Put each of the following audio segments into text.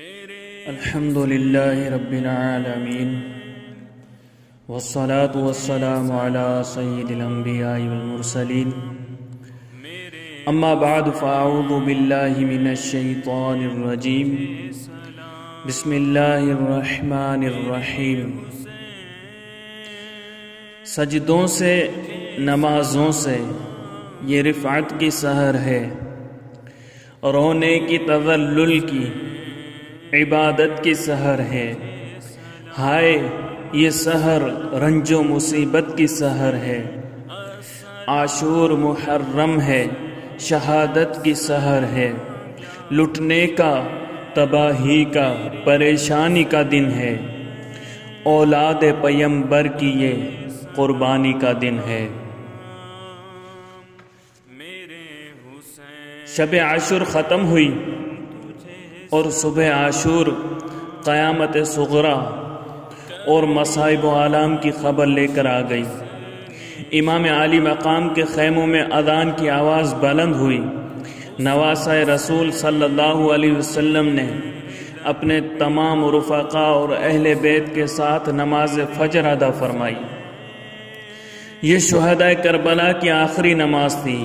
الحمد لله رب العالمين والصلاة والسلام على سيد الأنبياء والمرسلين أما بعد فأعوذ بالله من الشيطان الرجيم بسم الله الرحمن الرحيم سجدوں سے نمازوں سے یہ رفعت کی سحر ہے، رونے کی تذلل کی عبادت کی سحر ہے۔ ہائے یہ سحر رنج و مصیبت کی سحر ہے، عاشور محرم ہے، شہادت کی سحر ہے، لٹنے کا، تباہی کا، پریشانی کا دن ہے، اولاد پیمبر کی یہ قربانی کا دن ہے۔ شب عاشور ختم ہوئی اور صبح عاشور قیامت صغری اور مصائب و آلام کی خبر لے کر آ گئی۔ امام عالی مقام کے خیموں میں اذان کی آواز بلند ہوئی۔ نواسہ رسول صلی اللہ علیہ وسلم نے اپنے تمام رفقاء اور اہل بیت کے ساتھ نماز فجر ادا فرمائی۔ یہ شہداء کربلا کی آخری نماز تھی۔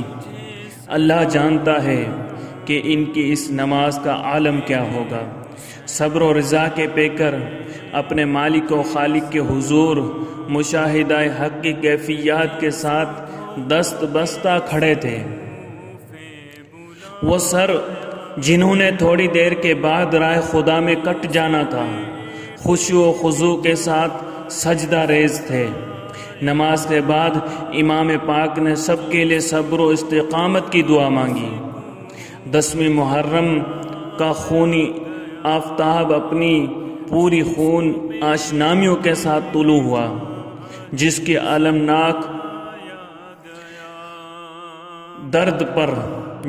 اللہ جانتا ہے کہ ان کی اس نماز کا عالم کیا ہوگا۔ صبر و رضا کے پیکر اپنے مالک و خالق کے حضور مشاہدہ حق کی کیفیات کے ساتھ دست بستہ کھڑے تھے۔ وہ سر جنہوں نے تھوڑی دیر کے بعد راہ خدا میں کٹ جانا تھا، خشوع و خضوع کے ساتھ سجدہ ریز تھے۔ نماز کے بعد امام پاک نے سب کے لیے صبر و استقامت کی دعا مانگی۔ 10ویں محرم کا خونی آفتاب اپنی پوری خون آشنامیوں کے ساتھ طلوع ہوا، جس کی المناک درد پر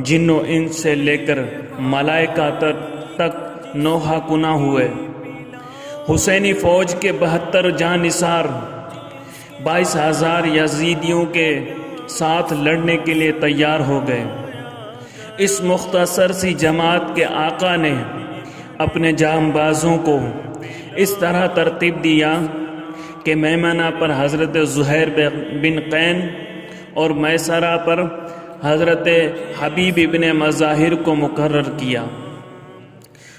جن و انس سے لے کر ملائکہ تک نوحہ کنا ہوئے۔ حسینی فوج کے 72 جاں نثار 22,000 یزیدیوں کے ساتھ لڑنے کے لیے تیار ہو گئے۔ اس مختصر سی جماعت کے آقا نے اپنے جانبازوں کو اس طرح ترتیب دیا کہ میمنہ پر حضرت زہیر بن قین اور میسرہ پر حضرت حبیب ابن مظاہر کو مقرر کیا،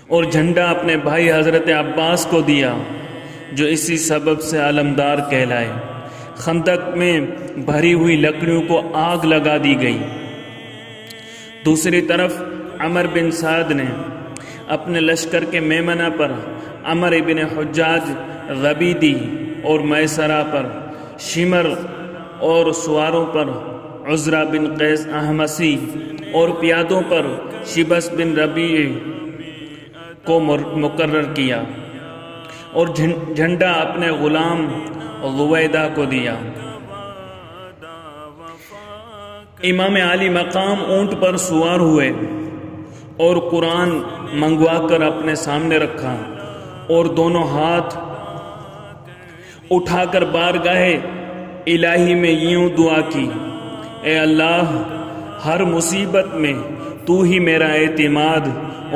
اور جھنڈا اپنے بھائی حضرت عباس کو دیا، جو اسی سبب سے علمدار کہلائے۔ خندق میں بھری ہوئی لکڑیوں کو آگ لگا دی گئی۔ دوسری طرف عمر بن سعد نے اپنے لشکر کے میمنہ پر عمر ابن حجاج غبیدی اور میسرہ پر شمر اور سواروں پر عزرہ بن قیس احمسی اور پیادوں پر شبس بن ربیع کو مقرر کیا، اور جھنڈا اپنے غلام غویدہ کو دیا۔ امام عالی مقام اونٹ پر سوار ہوئے اور قرآن منگوا کر اپنے سامنے رکھا، اور دونوں ہاتھ اٹھا کر بارگاہ الہی میں یوں دعا کی: اے اللہ، ہر مصیبت میں تو ہی میرا اعتماد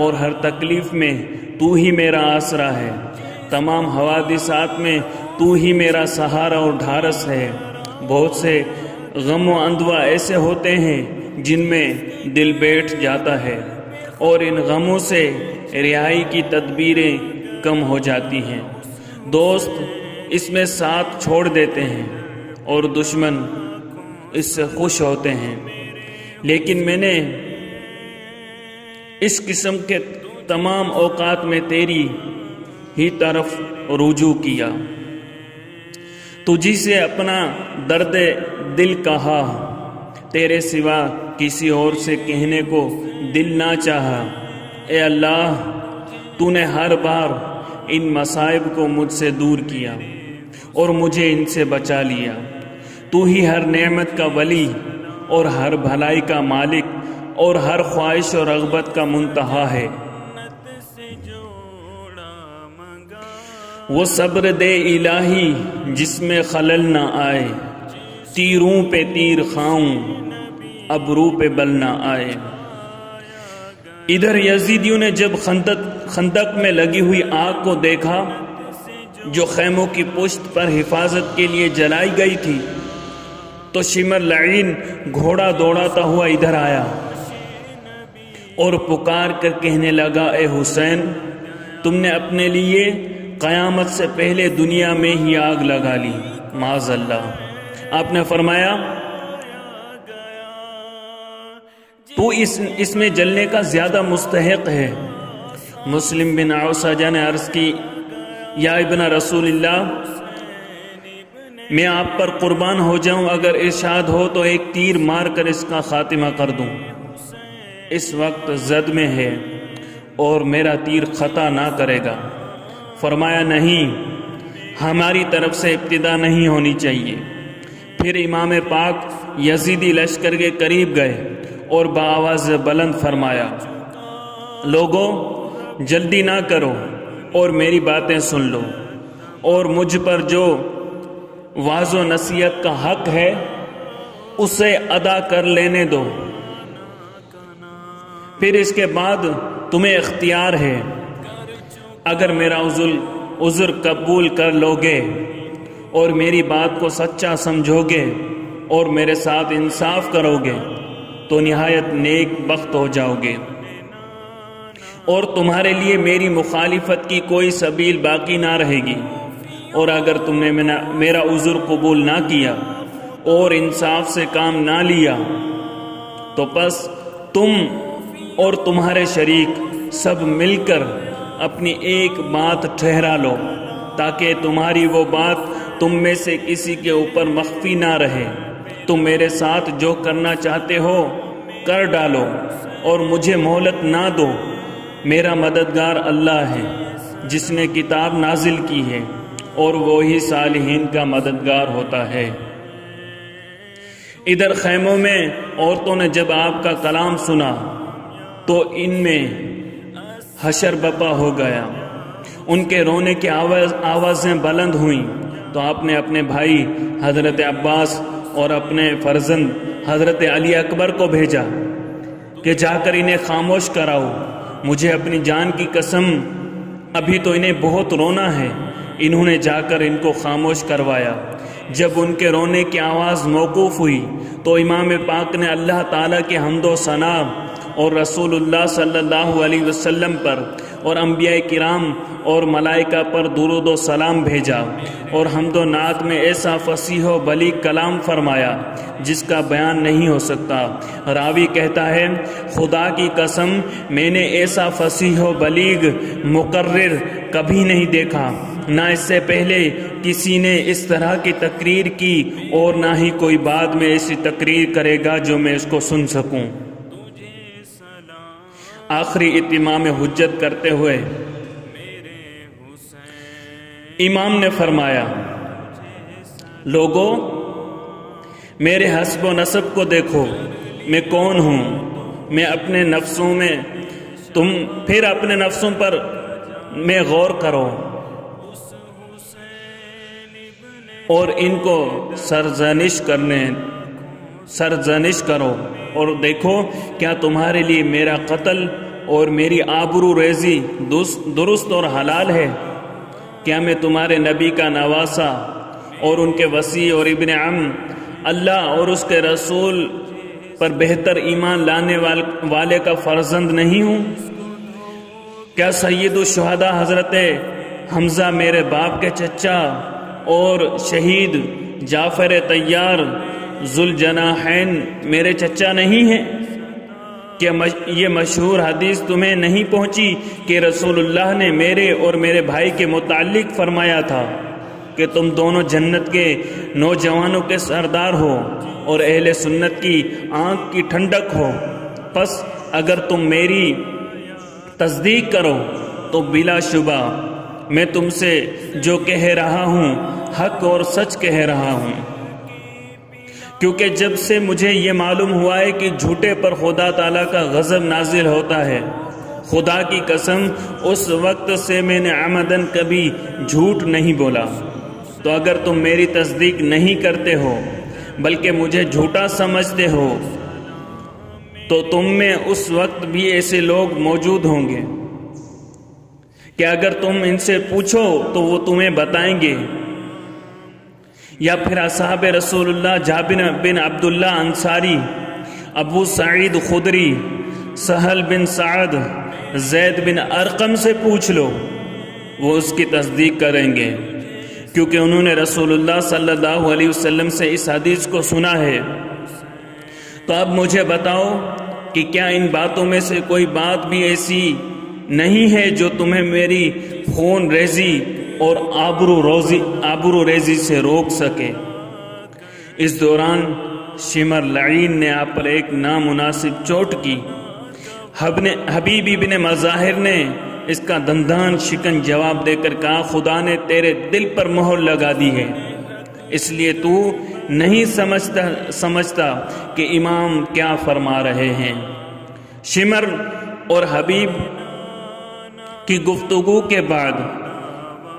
اور ہر تکلیف میں تو ہی میرا آسرا ہے، تمام حوادثات میں تو ہی میرا سہارا اور ڈھارس ہے۔ بہت سے غم و اندوہ ایسے ہوتے ہیں جن میں دل بیٹھ جاتا ہے، اور ان غموں سے رہائی کی تدبیریں کم ہو جاتی ہیں۔ دوست اس میں ساتھ چھوڑ دیتے ہیں اور دشمن اس سے خوش ہوتے ہیں، لیکن میں نے اس قسم کے تمام اوقات میں تیری ہی طرف رجوع کیا، تجھی سے اپنا درد دل کہا، تیرے سوا کسی اور سے کہنے کو دل نہ چاہا۔ اے اللہ، تو نے ہر بار ان مصائب کو مجھ سے دور کیا اور مجھے ان سے بچا لیا۔ تو ہی ہر نعمت کا ولی اور ہر بھلائی کا مالک اور ہر خواہش اور رغبت کا منتہا ہے۔ وہ صبر دے الہی جس میں خلل نہ آئے، تیروں پہ تیر کھاؤں ابرو پہ بل نہ آئے۔ ادھر یزیدیوں نے جب خندق میں لگی ہوئی آگ کو دیکھا جو خیموں کی پشت پر حفاظت کے لیے جلائی گئی تھی تو شمر لعین گھوڑا دوڑاتا ہوا ادھر آیا اور پکار کر کہنے لگا، اے حسین، تم نے اپنے لیے قیامت سے پہلے دنیا میں ہی آگ لگا لی، معاذ اللہ۔ آپ نے فرمایا تو اس میں جلنے کا زیادہ مستحق ہے۔ مسلم بن عوسجہ نے عرض کی، یا ابن رسول اللہ، میں آپ پر قربان ہو جاؤں، اگر ارشاد ہو تو ایک تیر مار کر اس کا خاتمہ کر دوں۔ اس وقت زد میں ہے اور میرا تیر خطا نہ کرے گا۔ فرمایا، نہیں، ہماری طرف سے ابتدا نہیں ہونی چاہیے۔ پھر امام پاک یزیدی لشکر کے قریب گئے اور بآواز بلند فرمایا، لوگوں، جلدی نہ کرو اور میری باتیں سن لو، اور مجھ پر جو واعظ و نصیحت کا حق ہے اسے ادا کر لینے دو، پھر اس کے بعد تمہیں اختیار ہے۔ اگر میرا عذر قبول کر لوگے اور میری بات کو سچا سمجھو گے اور میرے ساتھ انصاف کرو گے تو نہایت نیک بخت ہو جاؤ گے، اور تمہارے لیے میری مخالفت کی کوئی سبیل باقی نہ رہے گی۔ اور اگر تم نے میرا عذر قبول نہ کیا اور انصاف سے کام نہ لیا تو پس تم اور تمہارے شریک سب مل کر اپنی ایک بات ٹھہرا لو، تاکہ تمہاری وہ بات تم میں سے کسی کے اوپر مخفی نہ رہے۔ تم میرے ساتھ جو کرنا چاہتے ہو کر ڈالو اور مجھے مہلت نہ دو۔ میرا مددگار اللہ ہے جس نے کتاب نازل کی ہے، اور وہی صالحین کا مددگار ہوتا ہے۔ ادھر خیموں میں عورتوں نے جب آپ کا کلام سنا تو ان میں حشر بپا ہو گیا، ان کے رونے کی آوازیں بلند ہوئیں، تو آپ نے اپنے بھائی حضرت عباس اور اپنے فرزند حضرت علی اکبر کو بھیجا کہ جا کر انہیں خاموش کراؤ، مجھے اپنی جان کی قسم ابھی تو انہیں بہت رونا ہے۔ انہوں نے جا کر ان کو خاموش کروایا۔ جب ان کے رونے کی آواز موقوف ہوئی تو امام پاک نے اللہ تعالیٰ کی حمد و ثنا اور رسول اللہ صلی اللہ علیہ وسلم پر اور انبیاء کرام اور ملائکہ پر درود و سلام بھیجا، اور حمد و نعت میں ایسا فصیح و بلیغ کلام فرمایا جس کا بیان نہیں ہو سکتا۔ راوی کہتا ہے، خدا کی قسم میں نے ایسا فصیح و بلیغ مقرر کبھی نہیں دیکھا، نہ اس سے پہلے کسی نے اس طرح کی تقریر کی، اور نہ ہی کوئی بعد میں ایسی تقریر کرے گا جو میں اس کو سن سکوں۔ آخری اتمام حجت کرتے ہوئے امام نے فرمایا، لوگوں، میرے حسب و نسب کو دیکھو، میں کون ہوں، میں اپنے نفسوں میں پھر اپنے نفسوں پر میں غور کرو اور ان کو سرزنش کرو، اور دیکھو کیا تمہارے لیے میرا قتل اور میری آبرو ریزی درست اور حلال ہے؟ کیا میں تمہارے نبی کا نواسا اور ان کے وصی اور ابن عم، اللہ اور اس کے رسول پر بہتر ایمان لانے والے کا فرزند نہیں ہوں؟ کیا سید الشہداء حضرت حمزہ میرے باپ کے چچا اور شہید جعفر طیار ذوالجناحین میرے چچا نہیں ہیں؟ کیا یہ مشہور حدیث تمہیں نہیں پہنچی کہ رسول اللہ نے میرے اور میرے بھائی کے متعلق فرمایا تھا کہ تم دونوں جنت کے نوجوانوں کے سردار ہو اور اہل سنت کی آنکھ کی ٹھنڈک ہو؟ پس اگر تم میری تصدیق کرو تو بلا شبہ میں تم سے جو کہہ رہا ہوں حق اور سچ کہہ رہا ہوں، کیونکہ جب سے مجھے یہ معلوم ہوا ہے کہ جھوٹے پر خدا تعالیٰ کا غضب نازل ہوتا ہے، خدا کی قسم اس وقت سے میں نے عمدن کبھی جھوٹ نہیں بولا۔ تو اگر تم میری تصدیق نہیں کرتے ہو بلکہ مجھے جھوٹا سمجھتے ہو تو تم میں اس وقت بھی ایسے لوگ موجود ہوں گے کہ اگر تم ان سے پوچھو تو وہ تمہیں بتائیں گے، یا پھر اصحاب رسول اللہ جابر بن عبداللہ انصاری، ابو سعید خدری، سہل بن سعد، زید بن ارقم سے پوچھ لو، وہ اس کی تصدیق کریں گے، کیونکہ انہوں نے رسول اللہ صلی اللہ علیہ وسلم سے اس حدیث کو سنا ہے۔ تو اب مجھے بتاؤ کہ کیا ان باتوں میں سے کوئی بات بھی ایسی نہیں ہے جو تمہیں میری خون ریزی اور آبرو ریزی سے روک سکے؟ اس دوران شمر لعین نے آپ پر ایک نامناسب چوٹ کی۔ حبیب ابن مظاہر نے اس کا دندان شکن جواب دے کر کہا، خدا نے تیرے دل پر مہر لگا دی ہے، اس لیے تو نہیں سمجھتا کہ امام کیا فرما رہے ہیں۔ شمر اور حبیب کی گفتگو کے بعد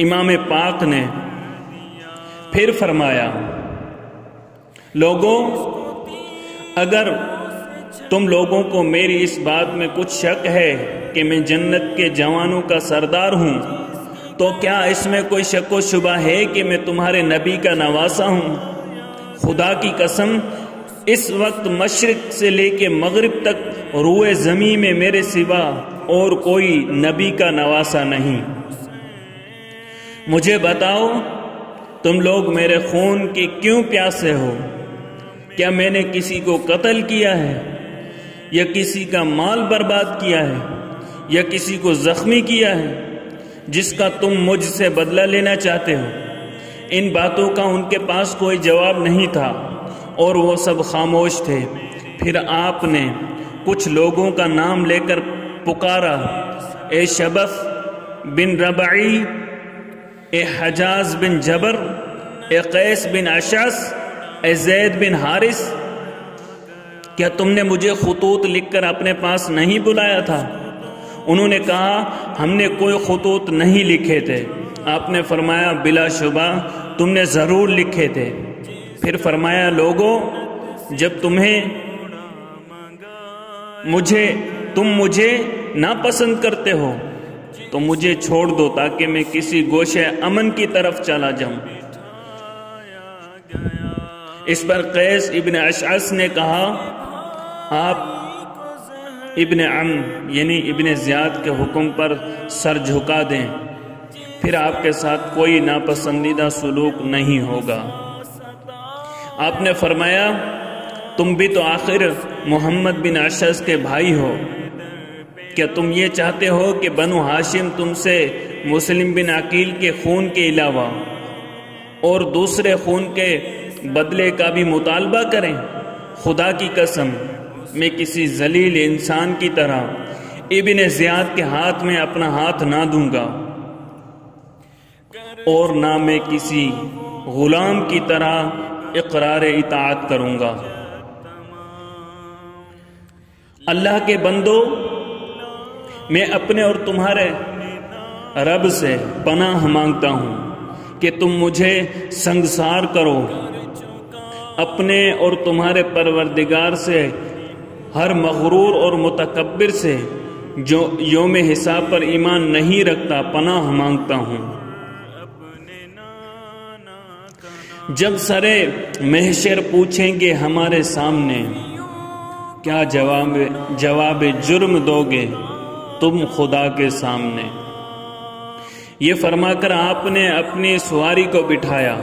امام پاک نے پھر فرمایا، لوگوں، اگر تم لوگوں کو میری اس بات میں کچھ شک ہے کہ میں جنت کے جوانوں کا سردار ہوں، تو کیا اس میں کوئی شک و شبہ ہے کہ میں تمہارے نبی کا نواسا ہوں؟ خدا کی قسم، اس وقت مشرق سے لے کے مغرب تک روئے زمین میں میرے سوا اور کوئی نبی کا نواسا نہیں۔ مجھے بتاؤ، تم لوگ میرے خون کے کیوں پیاسے ہو؟ کیا میں نے کسی کو قتل کیا ہے، یا کسی کا مال برباد کیا ہے، یا کسی کو زخمی کیا ہے جس کا تم مجھ سے بدلہ لینا چاہتے ہو؟ ان باتوں کا ان کے پاس کوئی جواب نہیں تھا اور وہ سب خاموش تھے۔ پھر آپ نے کچھ لوگوں کا نام لے کر پکارا، اے شبث بن ربعی، اے حجاز بن جبر، اے قیس بن اشعث، اے زید بن حارث، کیا تم نے مجھے خطوط لکھ کر اپنے پاس نہیں بلایا تھا؟ انہوں نے کہا، ہم نے کوئی خطوط نہیں لکھے تھے۔ آپ نے فرمایا، بلا شبہ تم نے ضرور لکھے تھے۔ پھر فرمایا، لوگوں، جب تم مجھے ناپسند کرتے ہو تو مجھے چھوڑ دو تاکہ میں کسی گوشے امن کی طرف چلا جاؤں۔ اس پر قیس ابن اشعث نے کہا، آپ ابن عم یعنی ابن زیاد کے حکم پر سر جھکا دیں، پھر آپ کے ساتھ کوئی ناپسندیدہ سلوک نہیں ہوگا۔ آپ نے فرمایا، تم بھی تو آخر محمد بن اشعث کے بھائی ہو، کیا تم یہ چاہتے ہو کہ بنو ہاشم تم سے مسلم بن عقیل کے خون کے علاوہ اور دوسرے خون کے بدلے کا بھی مطالبہ کریں؟ خدا کی قسم، میں کسی ذلیل انسان کی طرح ابن زیاد کے ہاتھ میں اپنا ہاتھ نہ دوں گا، اور نہ میں کسی غلام کی طرح اقرار اطاعت کروں گا۔ اللہ کے بندو، میں اپنے اور تمہارے رب سے پناہ مانگتا ہوں کہ تم مجھے سنگسار کرو، اپنے اور تمہارے پروردگار سے، ہر مغرور اور متکبر سے جو یوم حساب پر ایمان نہیں رکھتا پناہ مانگتا ہوں۔ جب سرے محشر پوچھیں گے ہمارے سامنے، کیا جواب جرم دو گے تم خدا کے سامنے؟ یہ فرما کر آپ نے اپنی سواری کو بٹھایا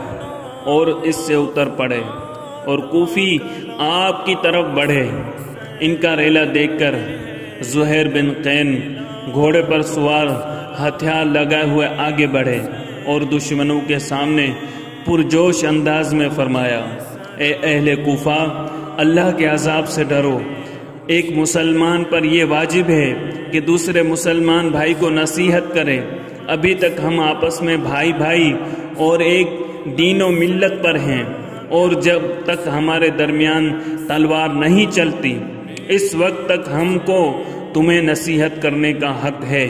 اور اس سے اتر پڑے اور کوفی آپ کی طرف بڑھے۔ ان کا ریلا دیکھ کر زہیر بن قین گھوڑے پر سوار ہتھیار لگائے ہوئے آگے بڑھے اور دشمنوں کے سامنے پرجوش انداز میں فرمایا، اے اہل کوفہ، اللہ کے عذاب سے ڈرو۔ ایک مسلمان پر یہ واجب ہے کہ دوسرے مسلمان بھائی کو نصیحت کرے۔ ابھی تک ہم آپس میں بھائی بھائی اور ایک دین و ملت پر ہیں، اور جب تک ہمارے درمیان تلوار نہیں چلتی، اس وقت تک ہم کو تمہیں نصیحت کرنے کا حق ہے،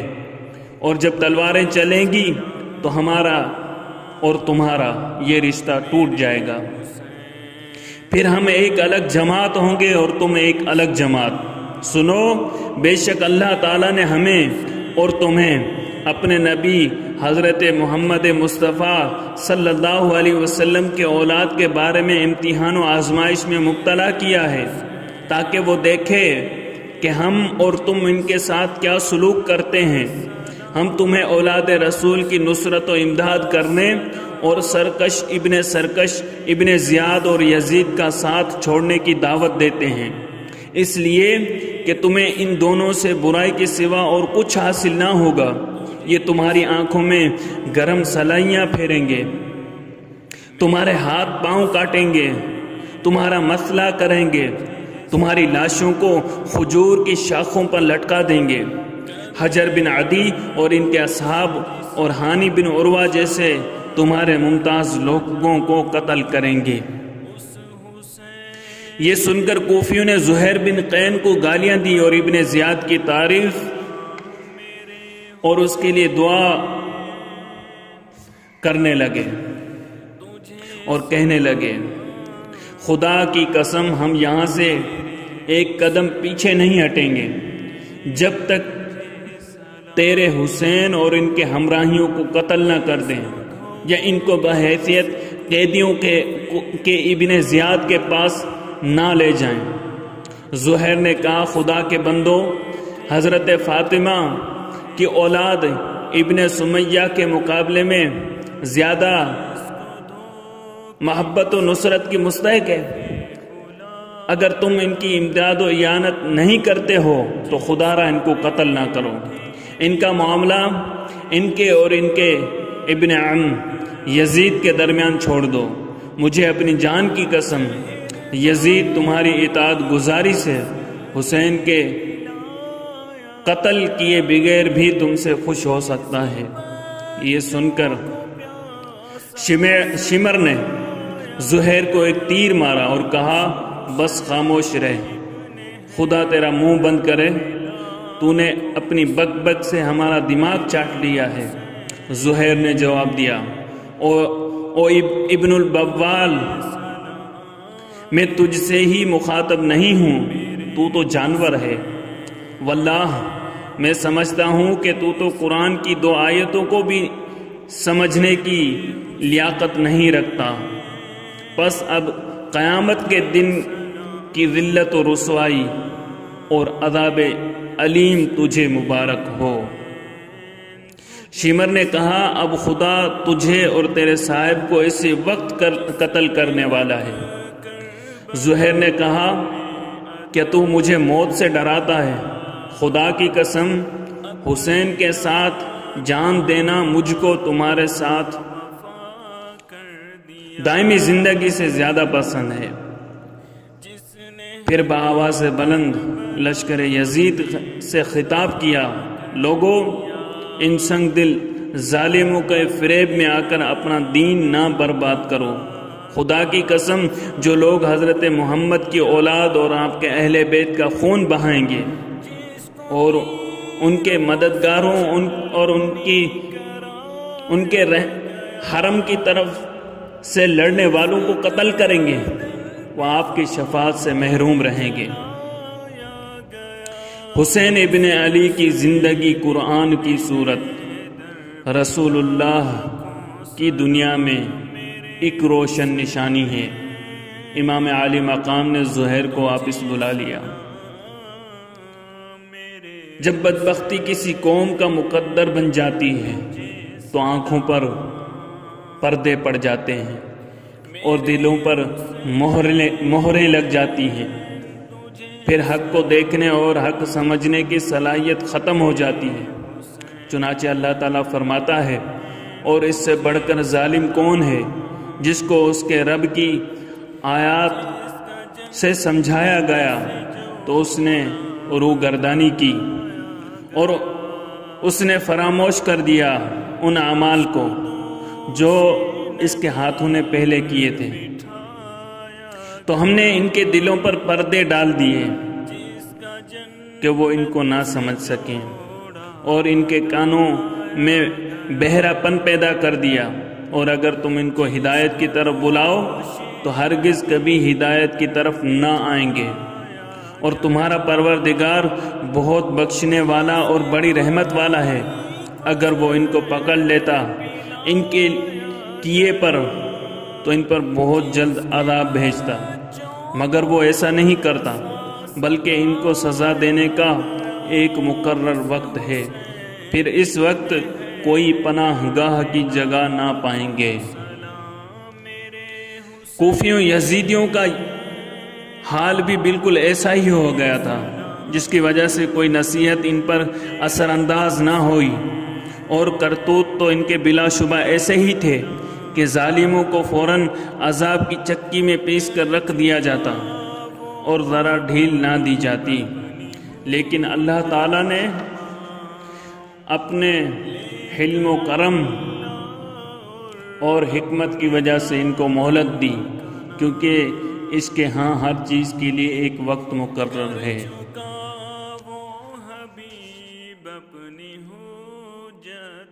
اور جب تلواریں چلیں گی تو ہمارا اور تمہارا یہ رشتہ ٹوٹ جائے گا۔ پھر ہم ایک الگ جماعت ہوں گے اور تم ایک الگ جماعت۔ سنو، بے شک اللہ تعالیٰ نے ہمیں اور تمہیں اپنے نبی حضرت محمد مصطفیٰ صلی اللہ علیہ وسلم کے اولاد کے بارے میں امتحان و آزمائش میں مبتلا کیا ہے، تاکہ وہ دیکھے کہ ہم اور تم ان کے ساتھ کیا سلوک کرتے ہیں۔ ہم تمہیں اولاد رسول کی نصرت و امداد کرنے اور سرکش ابن زیاد اور یزید کا ساتھ چھوڑنے کی دعوت دیتے ہیں، اس لیے کہ تمہیں ان دونوں سے برائی کے سوا اور کچھ حاصل نہ ہوگا۔ یہ تمہاری آنکھوں میں گرم سلائیاں پھیریں گے، تمہارے ہاتھ پاؤں کاٹیں گے، تمہارا مسئلہ کریں گے، تمہاری لاشوں کو کھجور کی شاخوں پر لٹکا دیں گے۔ حجر بن عدی اور ان کے اصحاب اور ہانی بن عروہ جیسے تمہارے ممتاز لوگوں کو قتل کریں گے۔ یہ سن کر کوفیوں نے زہیر بن قین کو گالیاں دی اور ابن زیاد کی تعریف اور اس کے لیے دعا کرنے لگے اور کہنے لگے، خدا کی قسم ہم یہاں سے ایک قدم پیچھے نہیں ہٹیں گے جب تک تیرے حسین اور ان کے ہمراہیوں کو قتل نہ کر دیں یا ان کو بحیثیت قیدیوں کے ابن زیاد کے پاس نہ لے جائیں۔ زہیر نے کہا، خدا کے بندو، حضرت فاطمہ کی اولاد ابن سمیہ کے مقابلے میں زیادہ محبت و نصرت کی مستحق ہے۔ اگر تم ان کی امداد و اعانت نہیں کرتے ہو تو خدا را ان کو قتل نہ کرو۔ ان کا معاملہ ان کے اور ان کے ابن عم یزید کے درمیان چھوڑ دو۔ مجھے اپنی جان کی قسم، یزید تمہاری اطاعت گزاری سے حسین کے قتل کیے بغیر بھی تم سے خوش ہو سکتا ہے۔ یہ سن کر شمر نے زہیر کو ایک تیر مارا اور کہا، بس خاموش رہ، خدا تیرا منہ بند کرے، تو نے اپنی بک بک سے ہمارا دماغ چاٹ لیا ہے۔ زہیر نے جواب دیا، او ابن البوال، میں تجھ سے ہی مخاطب نہیں ہوں، تو جانور ہے۔ واللہ میں سمجھتا ہوں کہ تو قرآن کی 2 آیتوں کو بھی سمجھنے کی لیاقت نہیں رکھتا۔ پس اب قیامت کے دن کی ذلت و رسوائی اور عذاب علیم تجھے مبارک ہو۔ شمر نے کہا، اب خدا تجھے اور تیرے صاحب کو اسی وقت قتل کرنے والا ہے۔ زہیر نے کہا، کیا تو مجھے موت سے ڈراتا ہے؟ خدا کی قسم، حسین کے ساتھ جان دینا مجھ کو تمہارے ساتھ دائمی زندگی سے زیادہ پسند ہے۔ پھر بآواز بلند لشکر یزید سے خطاب کیا، لوگو، ان سنگ دل ظالموں کے فریب میں آ کر اپنا دین نہ برباد کرو۔ خدا کی قسم، جو لوگ حضرت محمد کی اولاد اور آپ کے اہل بیت کا خون بہائیں گے اور ان کے مددگاروں اور ان کے حرم کی طرف سے لڑنے والوں کو قتل کریں گے، وہ آپ کی شفاعت سے محروم رہیں گے۔ حسین ابن علی کی زندگی قرآن کی صورت رسول اللہ کی دنیا میں ایک روشن نشانی ہے۔ امام عالی مقام نے زہیر کو واپس بلا لیا۔ جب بدبختی کسی قوم کا مقدر بن جاتی ہے تو آنکھوں پر پردے پڑ جاتے ہیں اور دلوں پر مہریں لگ جاتی ہیں، پھر حق کو دیکھنے اور حق سمجھنے کی صلاحیت ختم ہو جاتی ہے۔ چنانچہ اللہ تعالیٰ فرماتا ہے، اور اس سے بڑھ کر ظالم کون ہے جس کو اس کے رب کی آیات سے سمجھایا گیا تو اس نے روگردانی کی اور اس نے فراموش کر دیا ان اعمال کو جو اس کے ہاتھوں نے پہلے کیے تھے۔ تو ہم نے ان کے دلوں پر پردے ڈال دیے کہ وہ ان کو نہ سمجھ سکیں، اور ان کے کانوں میں بہرا پن پیدا کر دیا، اور اگر تم ان کو ہدایت کی طرف بلاؤ تو ہرگز کبھی ہدایت کی طرف نہ آئیں گے، اور تمہارا پروردگار بہت بخشنے والا اور بڑی رحمت والا ہے۔ اگر وہ ان کو پکڑ لیتا ان کے کیے پر تو ان پر بہت جلد عذاب بھیجتا، مگر وہ ایسا نہیں کرتا، بلکہ ان کو سزا دینے کا ایک مقرر وقت ہے، پھر اس وقت کوئی پناہ گاہ کی جگہ نہ پائیں گے۔ کوفیوں یزیدیوں کا حال بھی بالکل ایسا ہی ہو گیا تھا، جس کی وجہ سے کوئی نصیحت ان پر اثر انداز نہ ہوئی، اور کرتوت تو ان کے بلا شبہ ایسے ہی تھے کہ ظالموں کو فوراً عذاب کی چکی میں پیس کر رکھ دیا جاتا اور ذرا ڈھیل نہ دی جاتی، لیکن اللہ تعالیٰ نے اپنے حلم و کرم اور حکمت کی وجہ سے ان کو مہلت دی، کیونکہ اس کے ہاں ہر چیز کے لیے ایک وقت مقرر ہے۔ حبیب اپنی حجت